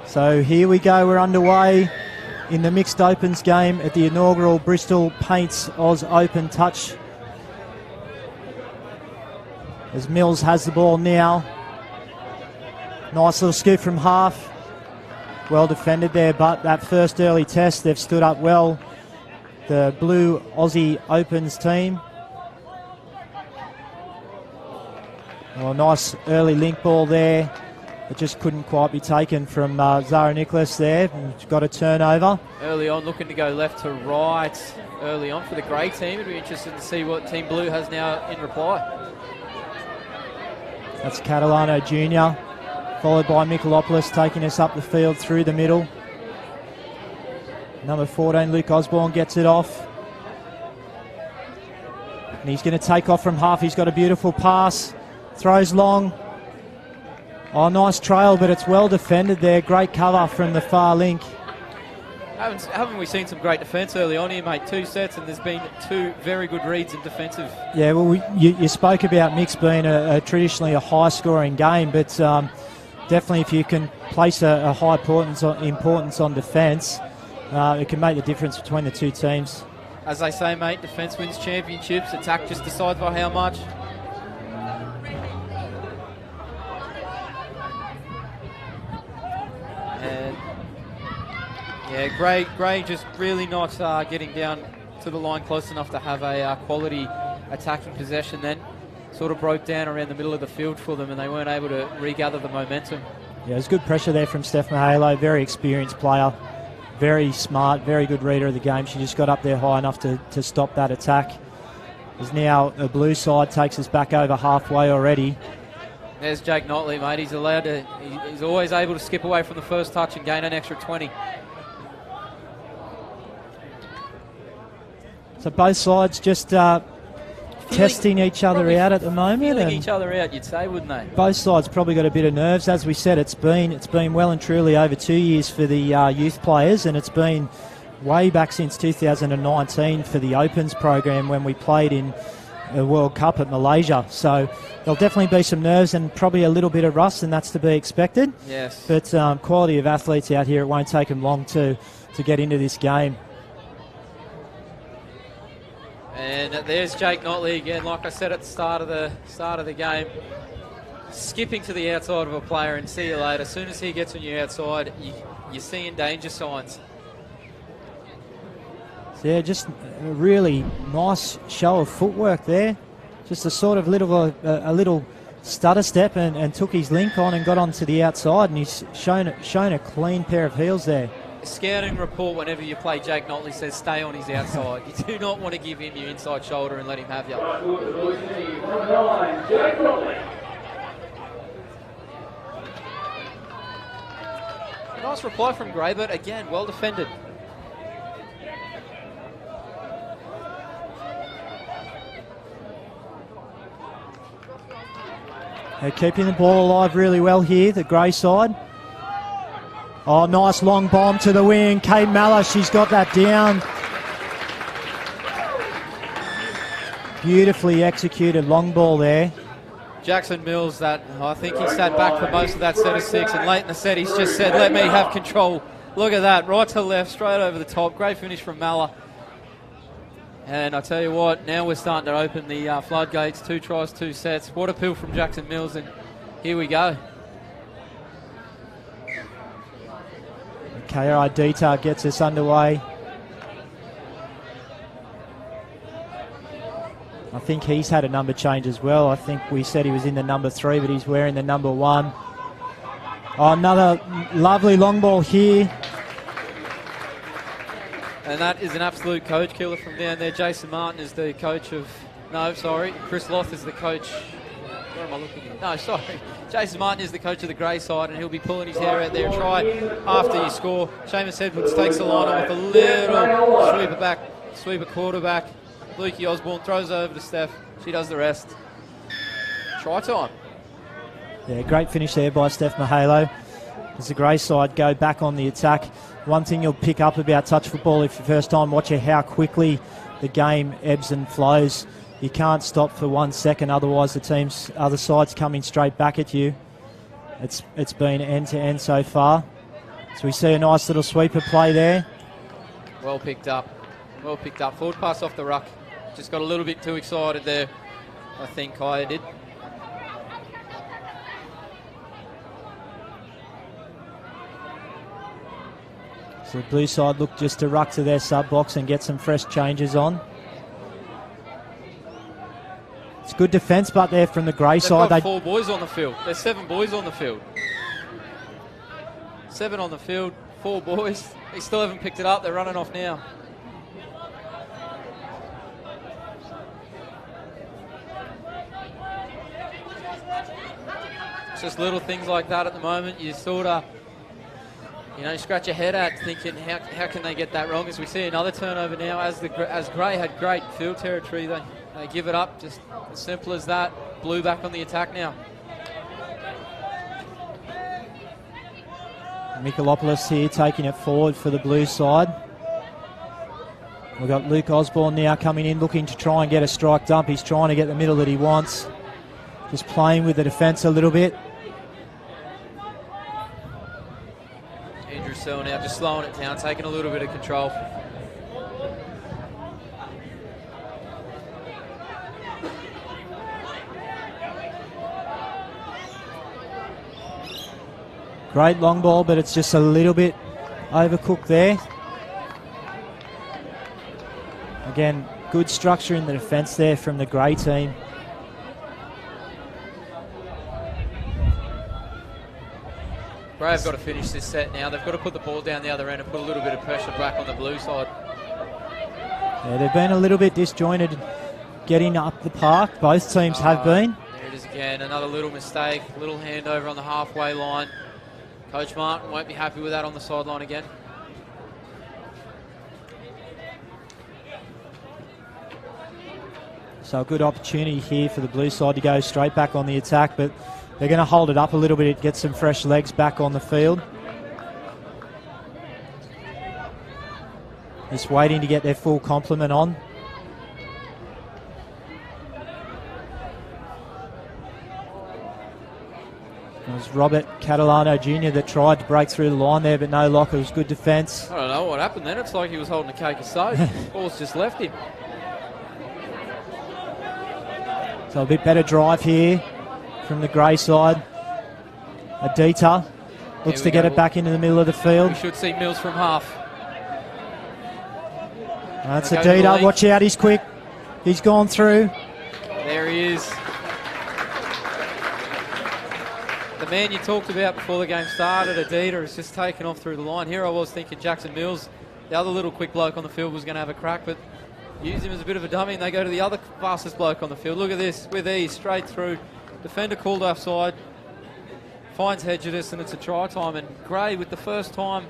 So here we go, we're underway in the mixed opens game at the inaugural Bristol Paints Oz Open Touch. As Mills has the ball now. Nice little scoop from half. Well defended there, but that first early test, they've stood up well. The Blue Aussie Opens team. Well, nice early link ball there. It just couldn't quite be taken from Zara Nicholas there. Got a turnover. Early on, looking to go left to right early on for the grey team. It'd be interested to see what Team Blue has now in reply. That's Catalano Jr., followed by Michaelopoulos taking us up the field through the middle. Number 14, Luke Osborne, gets it off. And he's going to take off from half. He's got a beautiful pass. Throws long. Oh, nice trail, but it's well defended there. Great cover from the far link. Haven't we seen some great defence early on here, mate? 2 sets, and there's been 2 very good reads in defensive. Yeah, well, you spoke about mixed being traditionally a high-scoring game, but definitely if you can place a high importance on defence, it can make the difference between the 2 teams. As they say, mate, defence wins championships. Attack just decides by how much. And yeah, Gray just really not getting down to the line close enough to have a quality attacking possession then. Sort of broke down around the middle of the field for them and they weren't able to regather the momentum. Yeah, there's good pressure there from Steph Mahalo, very experienced player, very smart, very good reader of the game. She just got up there high enough to stop that attack. As now a blue side takes us back over halfway already. There's Jake Notley, mate. He's always able to skip away from the first touch and gain an extra 20. So both sides just testing each other out at the moment. Feeling each other out, you'd say, wouldn't they? Both sides probably got a bit of nerves. As we said, it's been well and truly over 2 years for the youth players, and it's been way back since 2019 for the Opens program when we played in a World Cup at Malaysia. So there'll definitely be some nerves and probably a little bit of rust, and that's to be expected. Yes. But quality of athletes out here, it won't take them long to get into this game. And there's Jake Notley again, like I said at the start of the game. Skipping to the outside of a player and see you later. As soon as he gets on your outside, you're seeing danger signs. So yeah, just a really nice show of footwork there. Just a sort of little stutter step and took his link on and got onto the outside, and he's shown a clean pair of heels there. Scouting report whenever you play Jake Notley says stay on his outside. You do not want to give him your inside shoulder and let him have you. Nice reply from Gray, but again, well defended. They're keeping the ball alive really well here, the Grey side. Oh, nice long bomb to the wing. Kate Malla, she's got that down. Beautifully executed long ball there. Jackson Mills, I think he sat back for most of that set of 6, and late in the set he's just said, let me have control. Look at that, right to left, straight over the top. Great finish from Malla. And I tell you what, now we're starting to open the floodgates. 2 tries, 2 sets. What a pill from Jackson Mills, and here we go. KRI Dita gets us underway. I think he's had a number change as well. I think we said he was in the number 3, but he's wearing the number 1. Oh, another lovely long ball here. And that is an absolute coach killer from down there. Jason Martin is the coach of... No, sorry. Chris Loth is the coach... Where am I looking at? No, sorry. Jason Martin is the coach of the Grey side, and he'll be pulling his hair out there and try after you score. Seamus Edwards takes the line on with a little sweeper quarterback. Lukey Osborne throws over to Steph. She does the rest. Try time. Yeah, great finish there by Steph Mahalo. As the Grey side go back on the attack. One thing you'll pick up about touch football if you're first time watching, how quickly the game ebbs and flows. You can't stop for 1 second, otherwise the other side's coming straight back at you. It's been end-to-end so far. So we see a nice little sweeper play there. Well picked up. Well picked up. Forward pass off the ruck. Just got a little bit too excited there, I think Kaya did. So the blue side look just to ruck to their sub-box and get some fresh changes on. It's good defence, but there from the grey side. They've got 4 boys on the field. There's 7 boys on the field. 7 on the field, 4 boys. They still haven't picked it up. They're running off now. It's just little things like that at the moment. You sort of, scratch your head at thinking, how can they get that wrong? As we see another turnover now, as Gray had great field territory, they give it up, just as simple as that. Blue back on the attack now. Michaelopoulos here taking it forward for the blue side. We've got Luke Osborne now coming in, looking to try and get a strike dump. He's trying to get the middle that he wants. Just playing with the defence a little bit. Andrew Searle now just slowing it down, taking a little bit of control. Great long ball, but it's just a little bit overcooked there. Again, good structure in the defence there from the grey team. Grey have got to finish this set now. They've got to put the ball down the other end and put a little bit of pressure back on the blue side. Yeah, they've been a little bit disjointed getting up the park. Both teams have been. There it is again, another little mistake, little handover on the halfway line. Coach Martin won't be happy with that on the sideline again. So a good opportunity here for the blue side to go straight back on the attack, but they're going to hold it up a little bit, get some fresh legs back on the field. Just waiting to get their full complement on. It was Robert Catalano Jr. that tried to break through the line there, but no luck. It was good defence. I don't know what happened then. It's like he was holding a cake of soap. Ball's just left him. So a bit better drive here from the grey side. Adita looks to get it back into the middle of the field. We should see Mills from half. That's Adita. Watch out, he's quick. He's gone through. There he is. The man you talked about before the game started, Adita, has just taken off through the line. Here I was thinking Jackson Mills, the other little quick bloke on the field, was going to have a crack, but use him as a bit of a dummy, and they go to the other fastest bloke on the field. Look at this, with ease, straight through. Defender called offside, finds Hedges, and it's a try time. And Gray, with the first time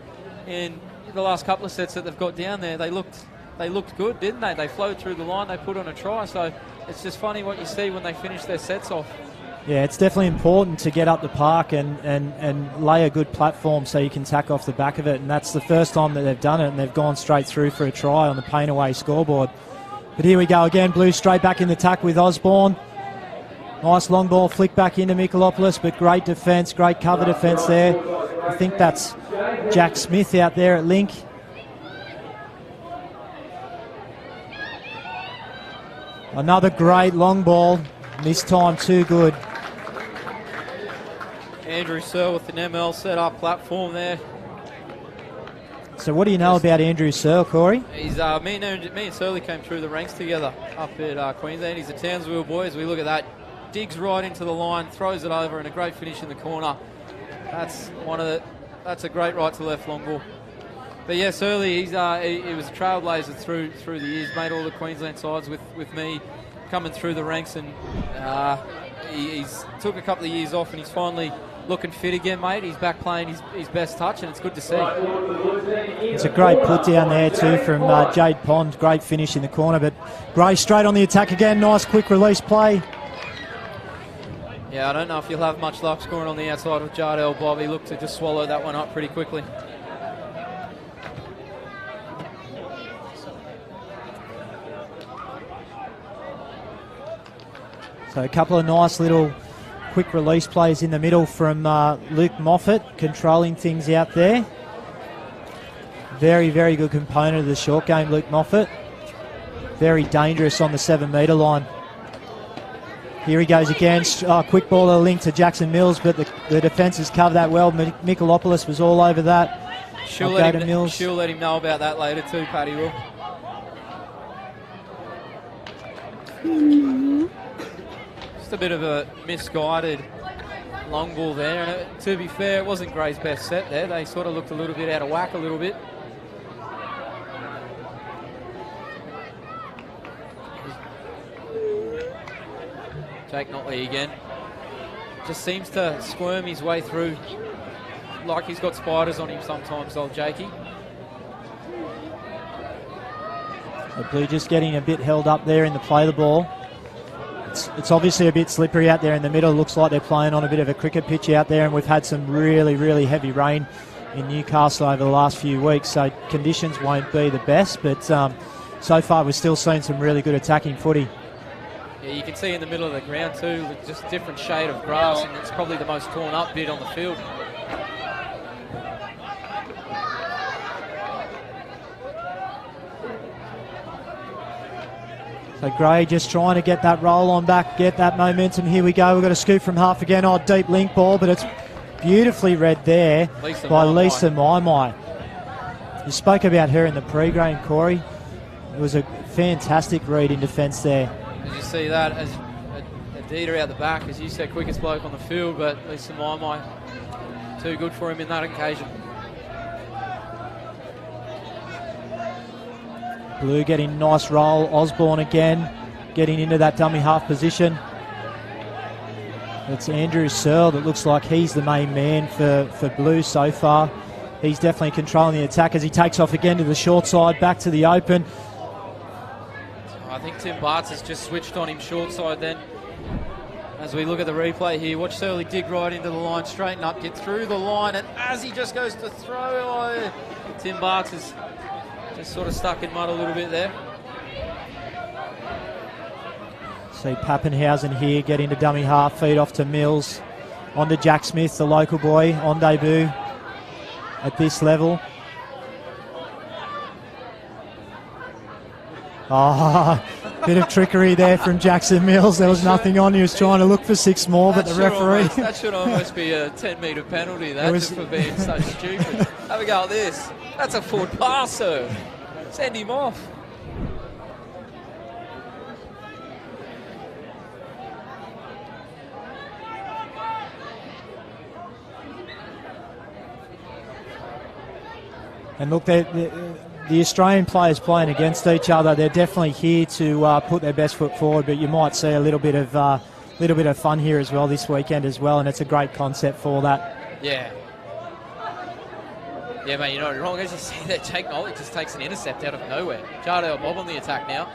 in the last couple of sets that they've got down there, they looked good, didn't they? They flowed through the line, they put on a try. So it's just funny what you see when they finish their sets off. Yeah, it's definitely important to get up the park and lay a good platform so you can tack off the back of it. And that's the first time that they've done it, and they've gone straight through for a try on the Pain Away scoreboard. But here we go again, Blues straight back in the tack with Osborne. Nice long ball flick back into Michaelopoulos, but great defence, great cover defence there. I think that's Jack Smith out there at link. Another great long ball, this time too good. Andrew Searle with an ML set up platform there. So what do you know about Andrew Searle, Corey? He's me and Searle came through the ranks together up at Queensland. He's a Townsville boy. As we look at that, digs right into the line, throws it over, and a great finish in the corner. That's a great right to left long ball. But yeah, Searle, he was a trailblazer through the years. Made all the Queensland sides with me, coming through the ranks, and he's took a couple of years off, and he's finally looking fit again, mate. He's back playing his best touch, and it's good to see. It's a great put down there too from Jade Pond. Great finish in the corner, but Gray straight on the attack again. Nice quick release play. Yeah, I don't know if you'll have much luck scoring on the outside of Jardel Bob. He looked to just swallow that one up pretty quickly. So a couple of nice little quick release plays in the middle from Luke Moffat, controlling things out there. Very, very good component of the short game, Luke Moffat. Very dangerous on the 7 metre line. Here he goes again. Quick ball, a link to Jackson Mills, but the defence has covered that well. Mikalopoulos was all over that. She'll let him know about that later too, Paddy will. Just a bit of a misguided long ball there. And to be fair, it wasn't Gray's best set there. They sort of looked a little bit out of whack a little bit. Jake Notley again. Just seems to squirm his way through like he's got spiders on him sometimes, old Jakey. The Blue just getting a bit held up there in the play the ball. It's obviously a bit slippery out there in the middle. Looks like they're playing on a bit of a cricket pitch out there, and we've had some really, really heavy rain in Newcastle over the last few weeks, so conditions won't be the best, but so far we're still seeing some really good attacking footy. Yeah, you can see in the middle of the ground too, just a different shade of grass, and it's probably the most torn up bit on the field. So Gray just trying to get that roll on back, get that momentum. Here we go. We've got a scoop from half again. Oh, deep link ball, but it's beautifully read there by Lisa Maimai. You spoke about her in the pre-game, Corey. It was a fantastic read in defence there. Did you see that? As Adida out the back, as you said, quickest bloke on the field, but Lisa Maimai too good for him in that occasion. Blue getting nice roll. Osborne again getting into that dummy half position. It's Andrew Searle that looks like he's the main man for Blue so far. He's definitely controlling the attack as he takes off again to the short side, back to the open. I think Tim Bartz has just switched on him short side then. As we look at the replay here, watch Searle dig right into the line, straighten up, get through the line, and as he just goes to throw, Tim Bartz is just sort of stuck in mud a little bit there. See Pappenhausen here getting to dummy half, feed off to Mills. On to Jack Smith, the local boy, on debut at this level. Bit of trickery there from Jackson Mills. There was nothing on. He was trying to look for 6 more, but the referee... that should almost be a 10-metre penalty, just for being so stupid. Have a go at this. That's a forward pass, sir. Send him off. And look, the Australian players playing against each other, they're definitely here to put their best foot forward, but you might see a little bit of fun here as well this weekend as well, and it's a great concept for that. Yeah. Yeah, mate, you're not wrong. As you see that, Jake Notley just takes an intercept out of nowhere. Jardale Bob on the attack now.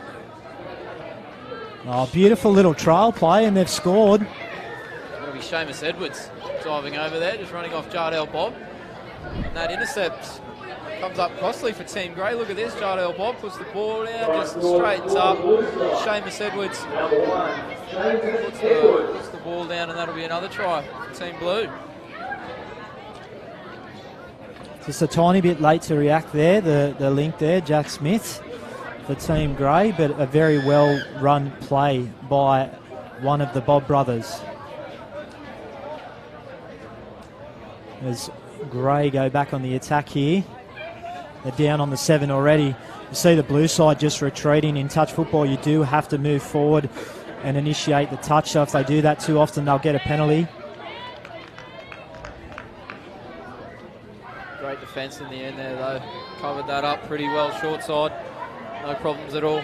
Oh, beautiful little trial play, and they've scored. It's going to be Seamus Edwards driving over there, just running off Jardale Bob. And that intercept comes up costly for Team Grey. Look at this, Jardale Bob puts the ball down, just straightens up. Seamus Edwards puts the ball down, and that'll be another try for Team Blue. Just a tiny bit late to react there, the link there, Jack Smith for Team Grey, but a very well run play by one of the Bob brothers. As Grey go back on the attack here. They're down on the 7 already. You see the Blue side just retreating. In touch football, you do have to move forward and initiate the touch, so if they do that too often, they'll get a penalty. Great defence in the end there, though. Covered that up pretty well, short side. No problems at all.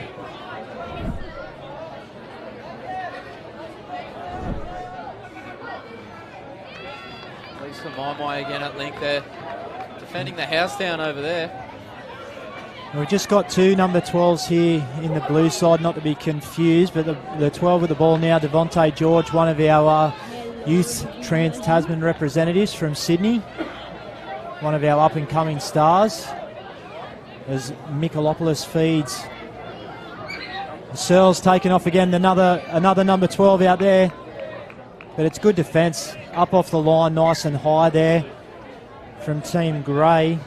Lisa Maimai again at link there. Defending the house down over there. We've just got 2 number 12s here in the Blue side, not to be confused, but the 12 with the ball now, Devontae George, one of our youth Trans-Tasman representatives from Sydney. One of our up-and-coming stars. As Mikalopoulos feeds. Searle's taken off again, another number 12 out there. But it's good defence. Up off the line, nice and high there from Team Grey.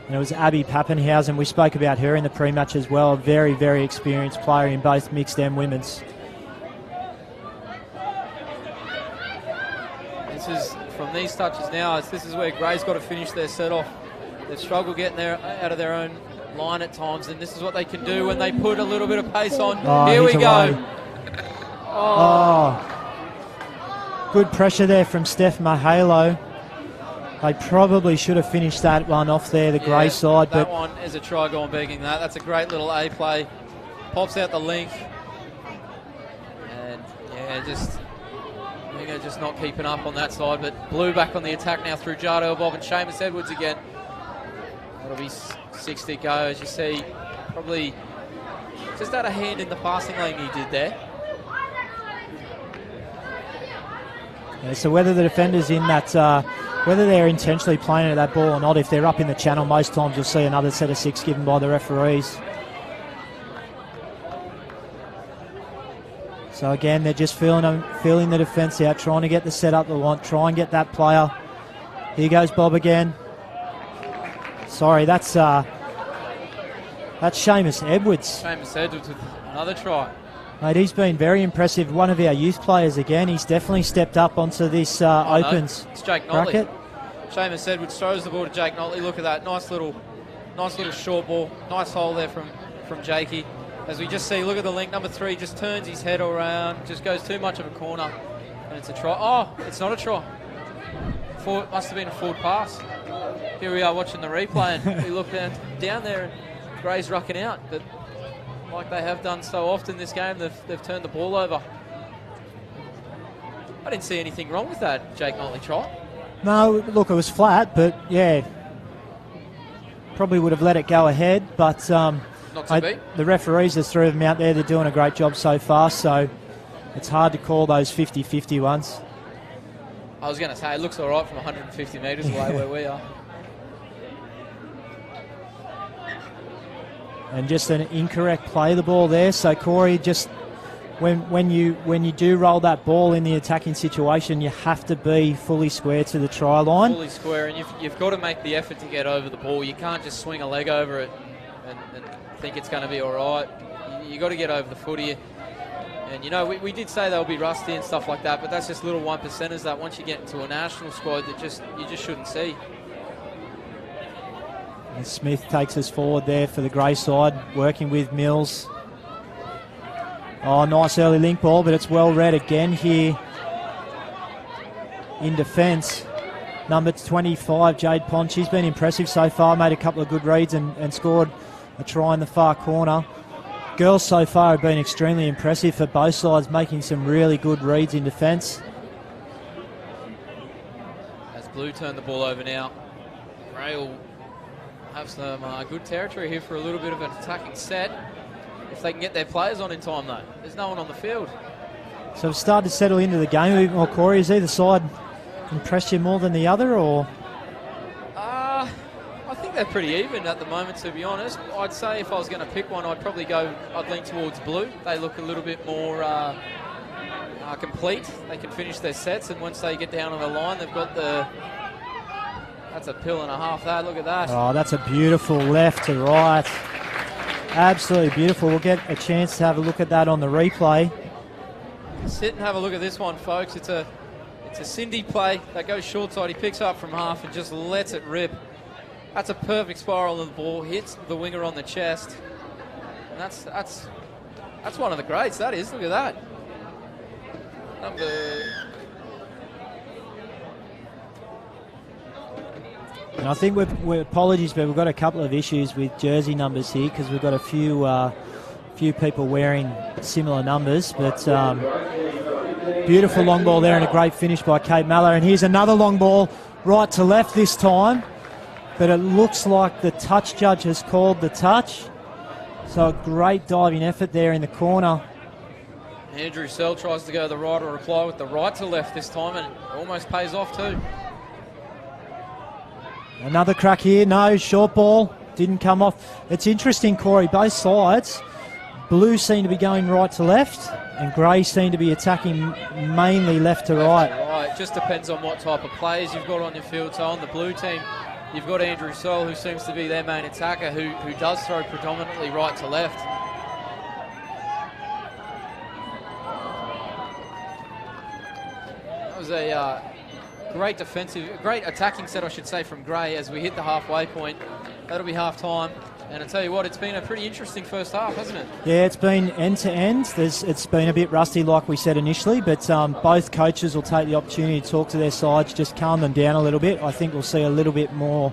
And it was Abby Pappenhausen. We spoke about her in the pre-match as well. A very, very experienced player in both mixed and women's. This is, from these touches now, this is where Grey's got to finish their set off. They've struggled getting out of their own line at times, and this is what they can do when they put a little bit of pace on. Here we go. Good pressure there from Steph Mahalo. They probably should have finished that one off there, the Grey side. That one is a try gone begging that. That's a great little A play. Pops out the link. And they're just not keeping up on that side. But Blue back on the attack now through Jardo Bob and Seamus Edwards again. That'll be 6 to go, as you see. Probably just had a hand in the passing lane he did there. Yeah, so whether the defender's in that... whether they're intentionally playing at that ball or not, if they're up in the channel, most times you'll see another set of 6 given by the referees. So again, they're just feeling the defence out, trying to get the setup they want, try and get that player. Here goes Bob again. Sorry, that's Seamus Edwards. Seamus Edwards with another try. Mate, he's been very impressive. One of our youth players again. He's definitely stepped up onto this opens it's Jake Notley. bracket. Seamus Edwards throws the ball to Jake Notley. Look at that, nice little short ball. Nice hole there from Jakey. As we just see, look at the link. Number 3 just turns his head around, just goes too much of a corner, and it's a try. Oh, it's not a try. Must have been a forward pass. Here we are watching the replay, and we look down there, and Grey's rucking out. But like they have done so often this game, they've turned the ball over. I didn't see anything wrong with that Jake Notley try. No, look, it was flat, but yeah, probably would have let it go ahead. But the referees, there's 3 of them out there, they're doing a great job so far, so it's hard to call those 50-50 ones. I was going to say, it looks all right from 150 metres away where we are. And just an incorrect play the ball there. So Corey, just when you do roll that ball in the attacking situation, you have to be fully square to the try line. Fully square, and you've got to make the effort to get over the ball. You can't just swing a leg over it and think it's going to be all right. You got to get over the footy. And you know, we did say they'll be rusty and stuff like that, but that's just little 1%ers that once you get into a national squad that you just shouldn't see. And Smith takes us forward there for the Grey side, working with Mills. Oh, nice early link ball, but it's well read again here in defence. Number 25, Jade Pond, she's been impressive so far, made a couple of good reads and scored a try in the far corner. Girls so far have been extremely impressive for both sides, making some really good reads in defence. As Blue turn the ball over now, Grey will have some good territory here for a little bit of an attacking set. If they can get their players on in time, though. There's no one on the field. So we've started to settle into the game a bit more, Corey. Has either side impressed you more than the other, or...? I think they're pretty even at the moment, to be honest. I'd say if I was going to pick one, I'd lean towards Blue. They look a little bit more complete. They can finish their sets, and once they get down on the line, they've got that's a pill and a half there. Look at that. Oh, that's a beautiful left to right. Absolutely beautiful. We'll get a chance to have a look at that on the replay. Sit and have a look at this one, folks. It's a Cindy play that goes short side. He picks up from half and just lets it rip. That's a perfect spiral of the ball. Hits the winger on the chest. And that's one of the greats. That is. Look at that. And I think we're apologies, but we've got a couple of issues with jersey numbers here because we've got a few people wearing similar numbers. But beautiful long ball there and a great finish by Kate Maller. And here's another long ball right to left this time. But it looks like the touch judge has called the touch. So a great diving effort there in the corner. Andrew Sell tries to go the right or reply with the right to left this time, and it almost pays off too. Another crack here. No, short ball. Didn't come off. It's interesting, Corey. Both sides. Blue seem to be going right to left. And Gray seem to be attacking mainly left to right. Right, just depends on what type of players you've got on your field. So on the blue team, you've got Andrew Searle, who seems to be their main attacker, who does throw predominantly right to left. That was a great attacking set, I should say, from Gray as we hit the halfway point. That'll be half time. And I tell you what, it's been a pretty interesting first half, hasn't it? Yeah, it's been end to end. It's been a bit rusty, like we said initially, but both coaches will take the opportunity to talk to their sides, just calm them down a little bit. I think we'll see a little bit more.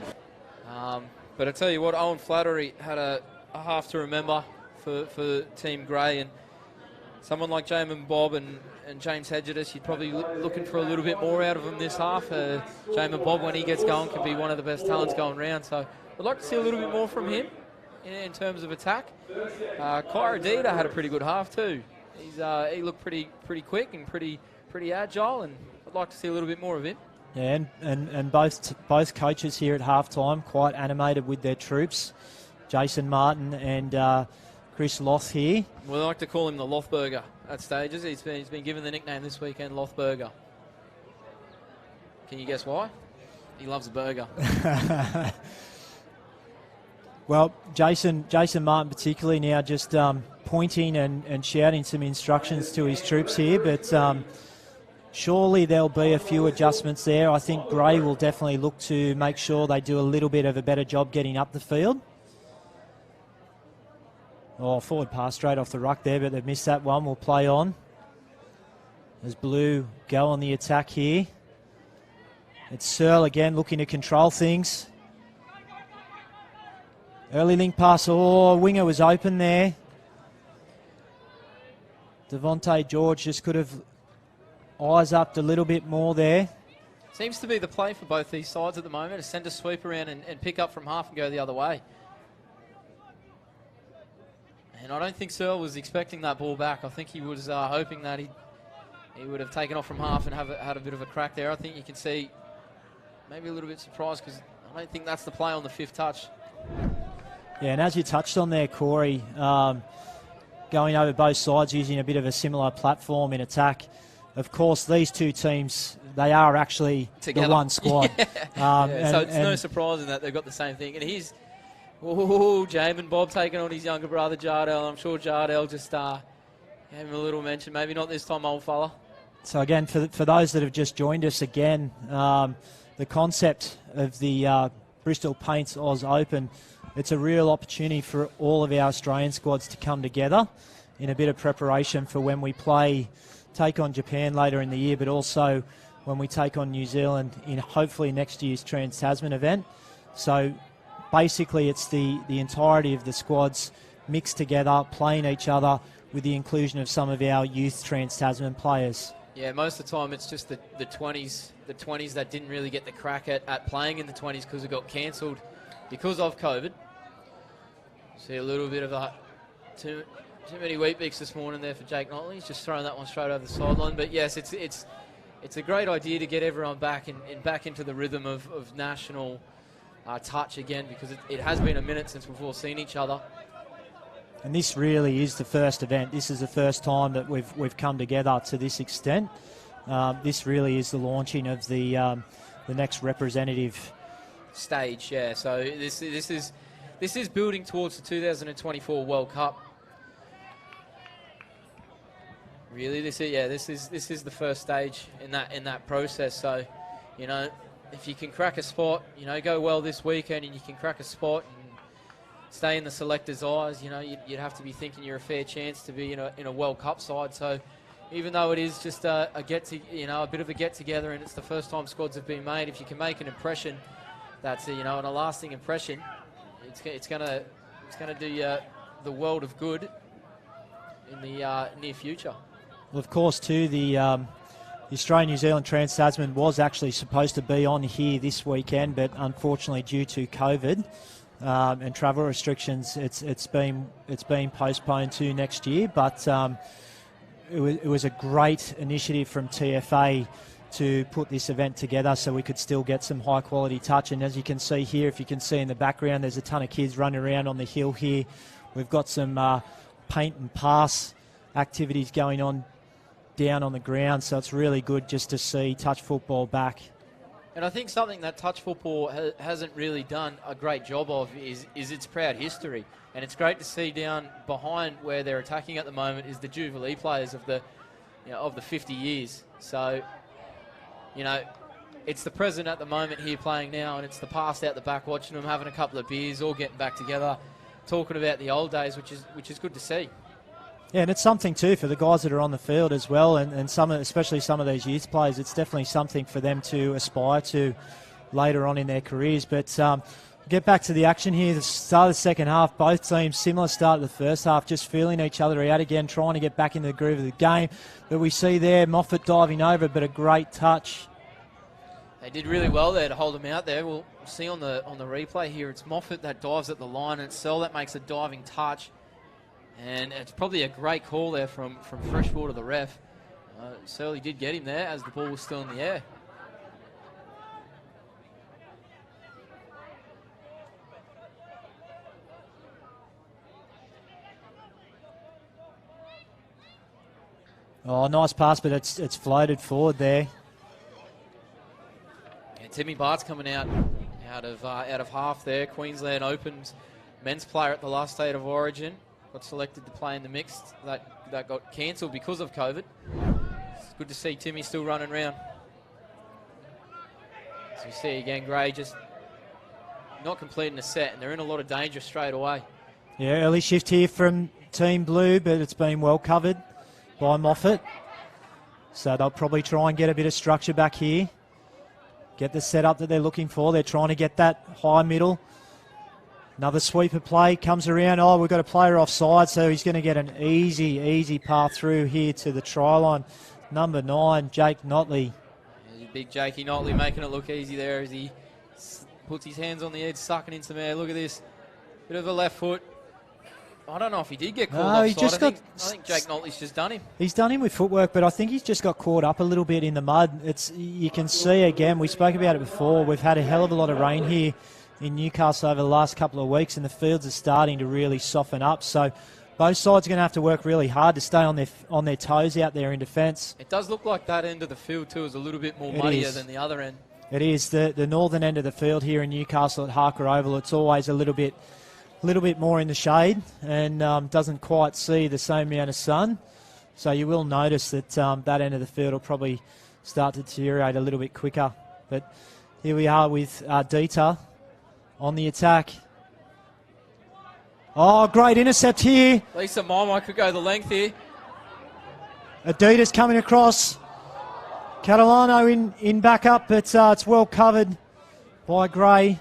But I tell you what, Owen Flattery had a half to remember for Team Grey, and someone like Jamin Bob and James Hedges, you're probably looking for a little bit more out of them this half. Jamin Bob, when he gets going, can be one of the best talents going round. So I'd like to see a little bit more from him in terms of attack. Kyra Dita had a pretty good half too. He looked pretty quick and pretty agile, and I'd like to see a little bit more of him. Yeah, and both coaches here at halftime quite animated with their troops. Jason Martin and Chris Loth here. We like to call him the Lothburger at stages. He's been given the nickname this weekend, Lothburger. Can you guess why? He loves a burger. Well, Jason Martin particularly now just pointing and shouting some instructions to his troops here, but surely there'll be a few adjustments there. I think Gray will definitely look to make sure they do a little bit of a better job getting up the field. Oh, forward pass straight off the ruck there, but they've missed that one. We'll play on as Blue go on the attack here. It's Searle again looking to control things. Early link pass. Oh, winger was open there. Devontae George just could have eyes up a little bit more there. Seems to be the play for both these sides at the moment, to send a sweep around and pick up from half and go the other way. And I don't think Searle was expecting that ball back. I think he was hoping that he would have taken off from half and had a bit of a crack there. I think you can see maybe a little bit surprised, because I don't think that's the play on the fifth touch. Yeah, and as you touched on there, Corey, going over both sides using a bit of a similar platform in attack. Of course, these two teams, they are actually together. The one squad. So it's no surprise in that they've got the same thing. And here's Jamin Bob taking on his younger brother, Jardel. I'm sure Jardel just gave him a little mention. Maybe not this time, old fella. So again, for those that have just joined us again, the concept of the Bristol Paints Oz Open, it's a real opportunity for all of our Australian squads to come together in a bit of preparation for when we take on Japan later in the year, but also when we take on New Zealand in hopefully next year's Trans-Tasman event. So basically it's the entirety of the squads mixed together, playing each other with the inclusion of some of our youth Trans-Tasman players. Yeah, most of the time it's just the 20s that didn't really get the crack at playing in the 20s because it got cancelled because of COVID. See a little bit of too many wheat beaks this morning there for Jake Notley. He's just throwing that one straight over the sideline. But yes, it's a great idea to get everyone back back into the rhythm of national touch again, because it has been a minute since we've all seen each other. And this really is the first event. This is the first time that we've come together to this extent. This really is the launching of the next representative stage. Yeah. So this is building towards the 2024 World Cup. Really, this is the first stage in that process. So, you know, if you can crack a spot, you know, go well this weekend, and you can crack a spot and stay in the selectors' eyes, you know, you'd have to be thinking you're a fair chance to be in a World Cup side. So, even though it is just a bit of a get together, and it's the first time squads have been made, if you can make an impression, that's and a lasting impression, it's gonna do the world of good in the near future. Well, of course, too, the Australian-New Zealand Trans-Tasman was actually supposed to be on here this weekend, but unfortunately, due to COVID and travel restrictions, it's been postponed to next year. But it was a great initiative from TFA to put this event together so we could still get some high quality touch. And as you can see here, if you can see in the background, there's a ton of kids running around on the hill here. We've got some paint and pass activities going on down on the ground. So it's really good just to see touch football back. And I think something that touch football hasn't really done a great job of is its proud history. And it's great to see down behind where they're attacking at the moment is the Jubilee players of the 50 years. So, it's the present at the moment here playing now, and it's the past out the back watching them, having a couple of beers, all getting back together, talking about the old days, which is good to see. Yeah, and it's something too for the guys that are on the field as well, and especially some of these youth players. It's definitely something for them to aspire to later on in their careers. But get back to the action here. The start of the second half, both teams similar start to the first half, just feeling each other out again, trying to get back into the groove of the game. But we see there Moffat diving over, but a great touch. They did really well there to hold them out there. We'll see on the replay here. It's Moffat that dives at the line, and it's Searle that makes a diving touch. And it's probably a great call there from Freshwater, the ref. Searle did get him there as the ball was still in the air. Oh, nice pass, but it's floated forward there. And Timmy Bart's coming out of half there. Queensland Open's men's player at the last state of origin. Got selected to play in the mixed. That got cancelled because of COVID. It's good to see Timmy still running around. As you see again, Gray just not completing a set, and they're in a lot of danger straight away. Yeah, early shift here from Team Blue, but it's been well covered by Moffat. So they'll probably try and get a bit of structure back here. Get the setup that they're looking for. They're trying to get that high middle. Another sweeper play comes around. Oh, we've got a player offside, so he's going to get an easy path through here to the try line. Number 9, Jake Notley. There's big Jakey Notley making it look easy there as he puts his hands on the edge, sucking in some air. Look at this. Bit of a left foot. I don't know if he did get called offside. I think Jake Notley's just done him. He's done him with footwork, but I think he's just got caught up a little bit in the mud. You can see again, we spoke about it before, we've had a hell of a lot of rain here in Newcastle over the last couple of weeks, and the fields are starting to really soften up. So both sides are going to have to work really hard to stay on their toes out there in defence. It does look like that end of the field too is a little bit more muddier than the other end. It is. The northern end of the field here in Newcastle at Harker Oval, it's always a little bit more in the shade and doesn't quite see the same amount of sun. So you will notice that that end of the field will probably start to deteriorate a little bit quicker. But here we are with Dieter on the attack. Oh, great intercept here. Lisa Momo could go the length here. Adidas coming across. Catalano in backup, but it's well covered by Gray.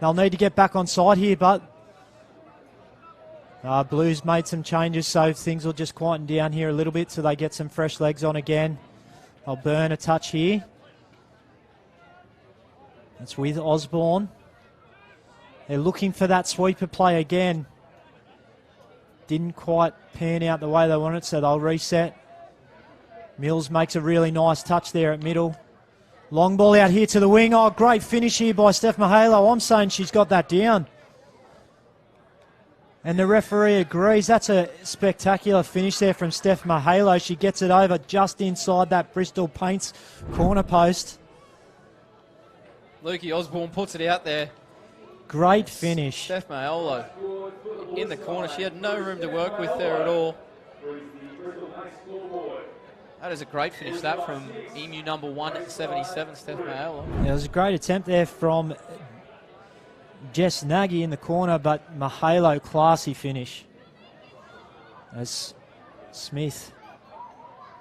They'll need to get back on side here, but Blues made some changes, so things will just quieten down here a little bit so they get some fresh legs on again. They'll burn a touch here. It's with Osborne. They're looking for that sweeper play again. Didn't quite pan out the way they wanted, so they'll reset. Mills makes a really nice touch there at middle. Long ball out here to the wing. Oh, great finish here by Steph Mahalo. I'm saying she's got that down. And the referee agrees. That's a spectacular finish there from Steph Mahalo. She gets it over just inside that Bristol Paints corner post. Lukey Osborne puts it out there. Great finish. Steph Mahalo in the corner. She had no room to work with there at all. That is a great finish, that from Emu number 1 at 77, Steph Mahalo. Yeah, it was a great attempt there from Jess Nagy in the corner, but Mahalo, classy finish. As Smith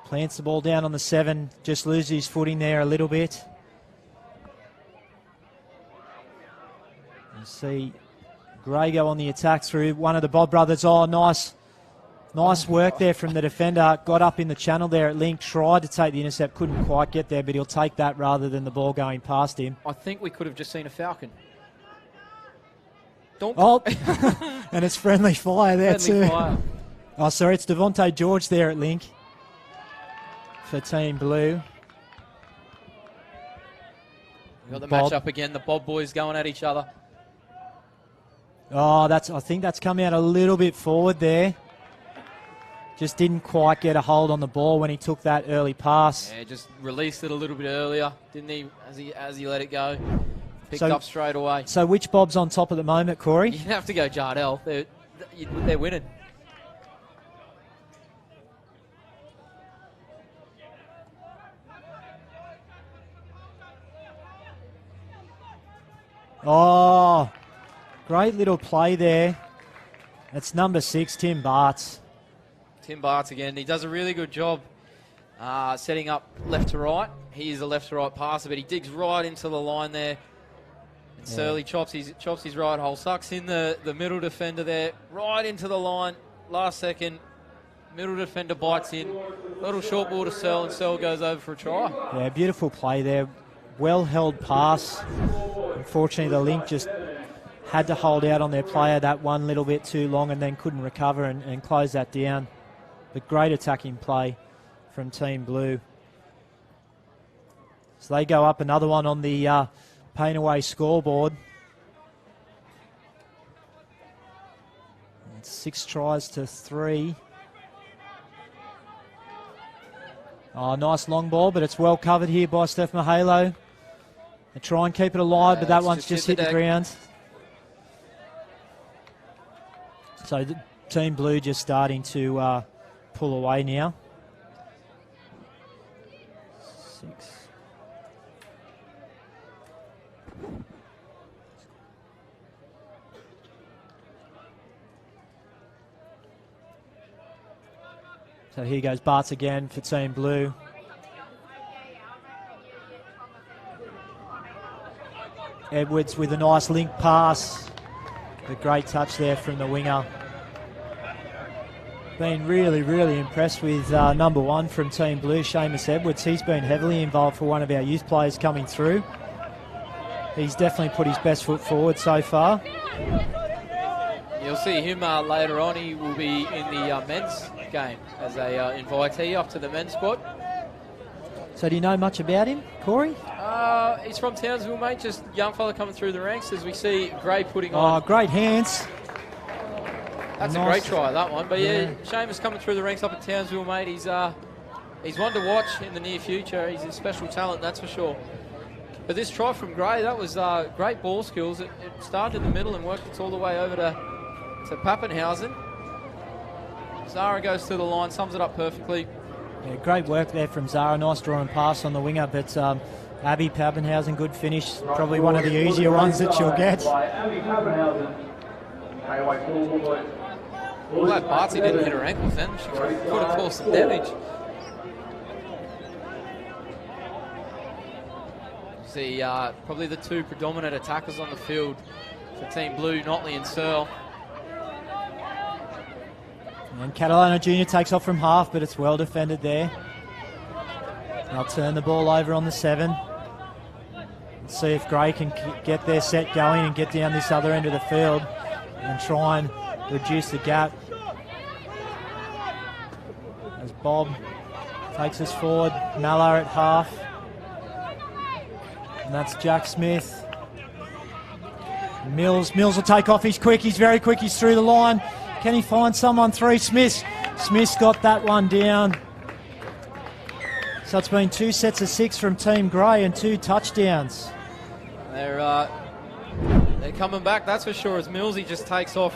plants the ball down on the 7, just loses his footing there a little bit. You see Gray go on the attack through one of the Bob brothers. Oh, nice work there from the defender. Got up in the channel there at Link, tried to take the intercept, couldn't quite get there, but he'll take that rather than the ball going past him. I think we could have just seen a Falcon. Oh, and it's friendly fire there friendly too. Fire. Oh, sorry, it's Devontae George there at Link for Team Blue. We've got the match up again, the Bob boys going at each other. Oh, I think that's come out a little bit forward there. Just didn't quite get a hold on the ball when he took that early pass. Yeah, just released it a little bit earlier, didn't he? As he let it go, picked up straight away. So which Bob's on top at the moment, Corey? You have to go Jardel. They're winning. Oh, great little play there. It's number 6, Tim Bartz. Tim Bartz again. He does a really good job setting up left to right. He is a left to right passer, but he digs right into the line there. And Surly chops his right hole, sucks in the middle defender there, right into the line. Last second, middle defender bites in. Little short ball to Searle, and Searle goes over for a try. Yeah, beautiful play there. Well held pass. Unfortunately, the Link just had to hold out on their player that one little bit too long and then couldn't recover and close that down. But great attacking play from Team Blue. So they go up another one on the Pain Away scoreboard. It's 6 tries to 3. Oh, nice long ball, but it's well covered here by Steph Mahalo. They try and keep it alive, but that one's just hit the ground. So the Team Blue just starting to pull away now. 6. So here goes Bartz again for Team Blue. Edwards with a nice link pass. A great touch there from the winger. Been really, really impressed with number 1 from Team Blue, Seamus Edwards. He's been heavily involved for one of our youth players coming through. He's definitely put his best foot forward so far. You'll see him later on. He will be in the men's game as a invitee up to the men's squad. So do you know much about him, Corey? He's from Townsville, mate. Just a young fella coming through the ranks as we see Gray putting on. Oh, great hands. That's nice. A great try, that one. But yeah, Seamus coming through the ranks up at Townsville, mate. He's one to watch in the near future. He's a special talent, that's for sure. But this try from Gray, that was great ball skills. It started in the middle and worked its all the way over to Pappenhausen. Zara goes to the line, sums it up perfectly. Yeah, great work there from Zara. Nice draw and pass on the winger, but Abby Pappenhausen, good finish. Probably one of the easier ones that she'll get. Well, that Bartzy didn't hit her ankles then. She could have caused some damage. See, probably the 2 predominant attackers on the field for Team Blue, Notley and Searle. And Catalano Jr. takes off from half, but it's well defended there. They'll turn the ball over on the 7. Let's see if Gray can get their set going and get down this other end of the field and try and reduce the gap. As Bob takes us forward, Mallard at half. And that's Jack Smith. Mills will take off. He's quick. He's very quick. He's through the line. Can he find someone through? Smith's got that one down. So it's been 2 sets of 6 from Team Grey and 2 touchdowns. They're coming back, that's for sure, as Millsy just takes off.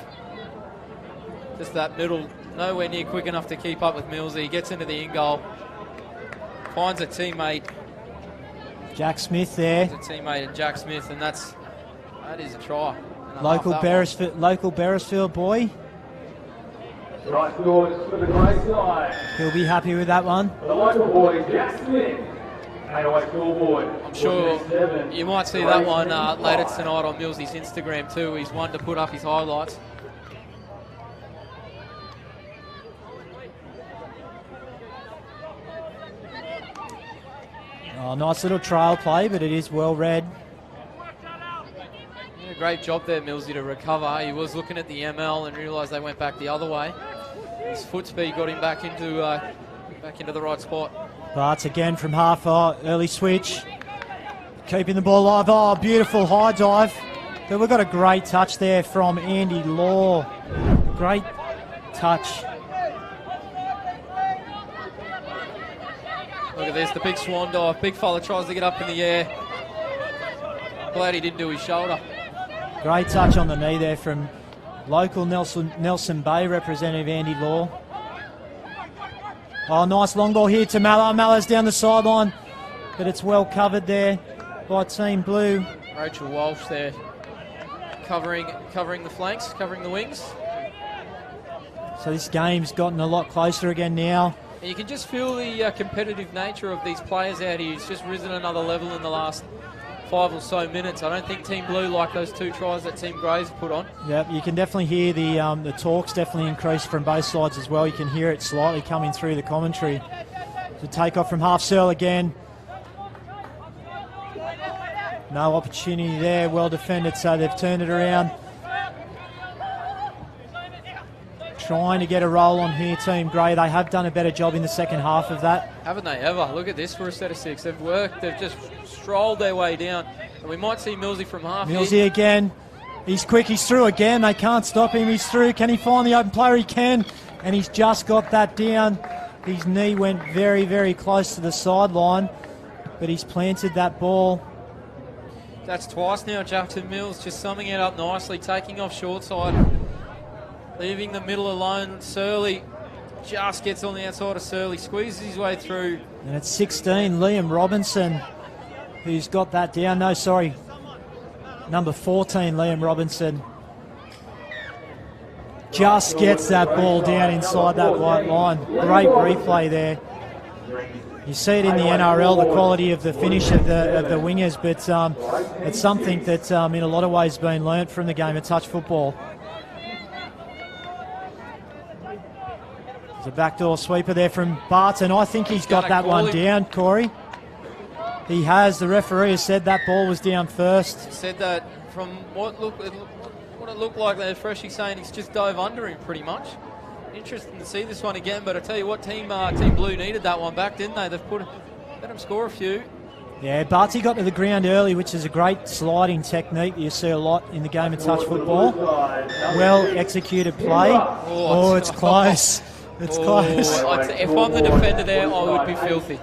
Just that middle, nowhere near quick enough to keep up with Millsy. He gets into the in-goal, finds a teammate. Jack Smith there. Finds a teammate and Jack Smith, and that is a try. Local Beresfield boy. Right scores for the Grey side. He'll be happy with that one. The local boy, Jack Smith. I'm sure you might see that one later tonight on Millsy's Instagram too. He's one to put up his highlights. Oh, nice little trail play, but it is well read. Yeah, great job there, Millsy, to recover. He was looking at the ML and realised they went back the other way. His foot speed got him back into the right spot. Bartz again from half, early switch. Keeping the ball alive. Oh, beautiful high dive. But we've got a great touch there from Andy Law. Great touch. Look at this, the big swan dive. Big fella tries to get up in the air. Glad he didn't do his shoulder. Great touch on the knee there from local Nelson Bay representative Andy Law. Oh, nice long ball here to Mallow. Mallow's down the sideline, but it's well covered there by Team Blue. Rachel Walsh there, covering the flanks, covering the wings. So this game's gotten a lot closer again now. And you can just feel the competitive nature of these players out here. It's just risen another level in the last 5 or so minutes. I don't think Team Blue like those 2 tries that Team Grey's put on. Yep, you can definitely hear the talks definitely increased from both sides as well. You can hear it slightly coming through the commentary. To take off from half circle again. No opportunity there, well defended, so they've turned it around. Trying to get a roll on here, Team Grey. They have done a better job in the second half of that. Haven't they ever? Look at this for a set of 6. They've worked, they've just strolled their way down. And we might see Millsy from half. Millsy again. He's quick, he's through again. They can't stop him, he's through. Can he find the open player? He can. And he's just got that down. His knee went very, very close to the sideline. But he's planted that ball. That's twice now, Jackson Mills just summing it up nicely, taking off short side. Leaving the middle alone. Surly just gets on the outside of Surly, squeezes his way through. And it's 16, Liam Robinson, who's got that down. No, sorry, number 14, Liam Robinson. Just gets that ball down inside that white line. Great replay there. You see it in the NRL, the quality of the finish of the wingers, but it's something that in a lot of ways been learnt from the game of touch football. There's a backdoor sweeper there from Barton. I think he's got that one down, Corey. He has. The referee has said that ball was down first. He said that from what it looked like there, Freshy saying he's just dove under him pretty much. Interesting to see this one again, but I tell you what, Team Blue needed that one back, didn't they? They've let him score a few. Yeah, Barty got to the ground early, which is a great sliding technique that you see a lot in the game of touch football. Well executed play. Oh, it's close. It's close. If I'm the defender there, I would be filthy.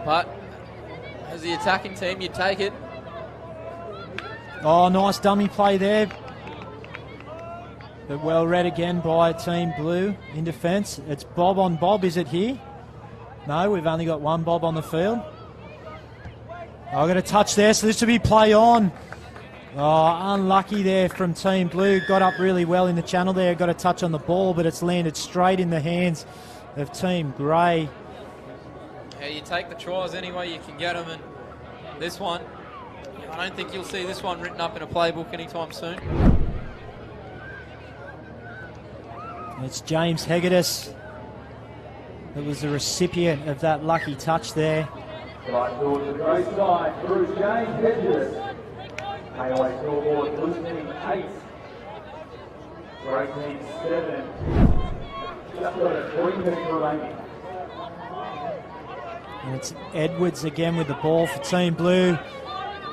But as the attacking team, you take it. Oh, nice dummy play there. But well read again by Team Blue in defence. It's Bob on Bob, is it here? No, we've only got one Bob on the field. I've got a touch there, so this will be play on. Oh, unlucky there from Team Blue. Got up really well in the channel there. Got a touch on the ball, but it's landed straight in the hands of Team Grey. Yeah, you take the tries any way you can get them, and this one, I don't think you'll see this one written up in a playbook anytime soon. It's James Hegedus that was the recipient of that lucky touch there. Right towards the Grey side, through James Hedges. KOA scoreboard, Blue team 8. Grey team 7. Just got 3 minutes remaining. And it's Edwards again with the ball for Team Blue.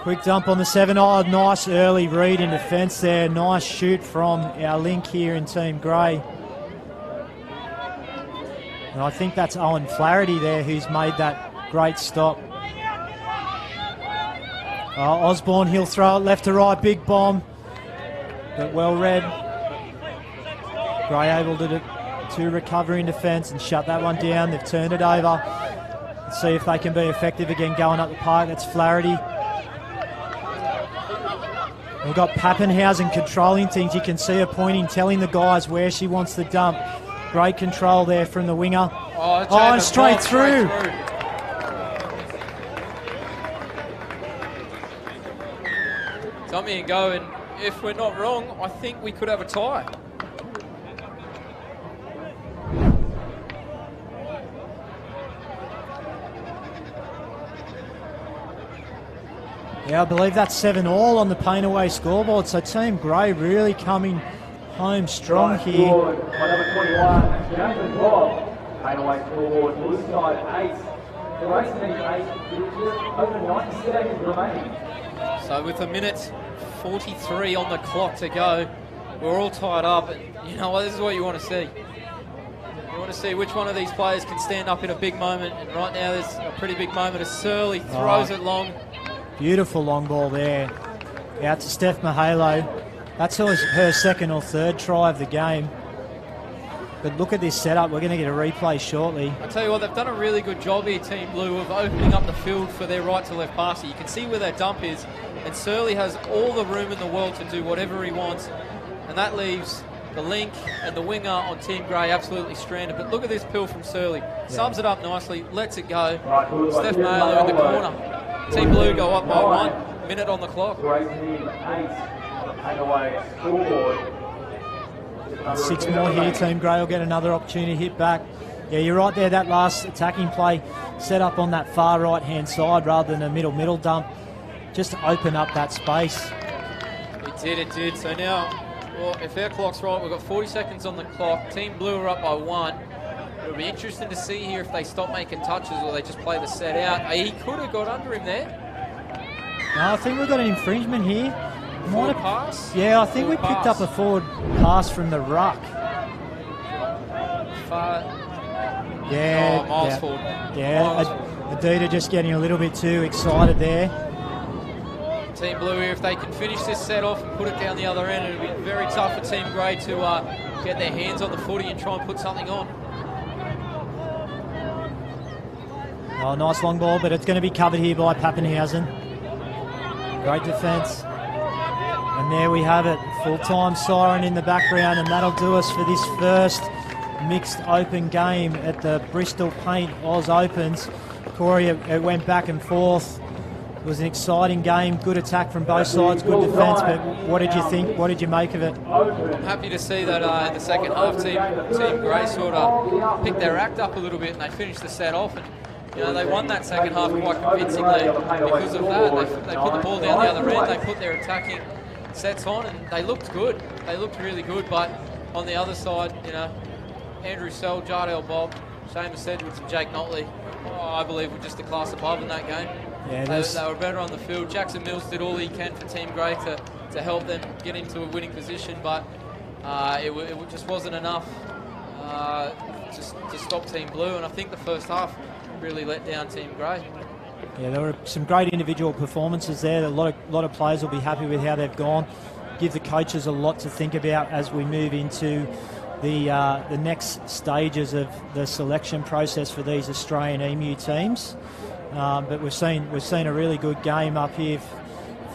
Quick dump on the 7. Oh, nice early read in defence there. Nice shoot from our link here in Team Grey. And I think that's Owen Flaherty there who's made that great stop. Osborne, he'll throw it left to right, big bomb. But well read. Grey able to recover in defence and shut that one down. They've turned it over. Let's see if they can be effective again going up the park. That's Flaherty. We've got Pappenhausen controlling things. You can see her pointing, telling the guys where she wants the dump. Great control there from the winger. And straight through. Tommy and go, and if we're not wrong, I think we could have a tie. Yeah, I believe that's 7-all on the Painaway scoreboard. So Team Grey really coming home strong here. By number 21, James Bob. Painaway scoreboard, Blue side 8. The race team 8. Over 90 seconds remaining. So with a minute 43 on the clock to go, we're all tied up. You know what? This is what you want to see. You want want to see which one of these players can stand up in a big moment. And right now there's a pretty big moment as Surly throws it long. Beautiful long ball there. Out to Steph Mahalo. That's her second or third try of the game. But look at this setup. We're going to get a replay shortly. I tell you what, they've done a really good job here, Team Blue, of opening up the field for their right to left passer. You can see where their dump is, and Surly has all the room in the world to do whatever he wants, and that leaves the link and the winger on Team Grey absolutely stranded. But look at this pill from Surly. Sums it up nicely, lets it go. Steph Mahalo in the corner. Team Blue go up by 1 minute on the clock. Great team 8. Takeaway scoreboard. 6 more here. Team Grey will get another opportunity to hit back. Yeah, you're right there. That last attacking play set up on that far right-hand side rather than a middle dump, just to open up that space. It did. So now, well, if our clock's right, we've got 40 seconds on the clock. Team Blue are up by 1. It'll be interesting to see here if they stop making touches or they just play the set out. He could have got under him there. No, I think we've got an infringement here. Forward pass? Yeah, I think we picked up a forward pass from the ruck. Yeah. Oh, Miles forward. Yeah, Adida just getting a little bit too excited there. Team Blue here, if they can finish this set off and put it down the other end, it'll be very tough for Team Grey to get their hands on the footy and try and put something on. Oh, nice long ball, but it's going to be covered here by Pappenhausen. Great defence. And there we have it, full-time siren in the background, and that'll do us for this first mixed open game at the Bristol Paint Oz Opens. Corey, it went back and forth. It was an exciting game, good attack from both sides, good defence, but what did you think? What did you make of it? I'm happy to see that in the second half, Team Grey sort of picked their act up a little bit and they finished the set off. And you know, they won that second half quite convincingly because of that. They put the ball down the other end, they put their attacking sets on, and they looked good. They looked really good, but on the other side, you know, Andrew Sell, Jardel Bob, Seamus Edwards and Jake Notley, I believe were just a class above in that game. Yeah, they were better on the field. Jackson Mills did all he can for Team Grey to help them get into a winning position, but it just wasn't enough just to stop Team Blue, and I think the first half really let down Team Grey. Yeah, there were some great individual performances there. A lot of players will be happy with how they've gone. Give the coaches a lot to think about as we move into the next stages of the selection process for these Australian EMU teams. But we've seen a really good game up here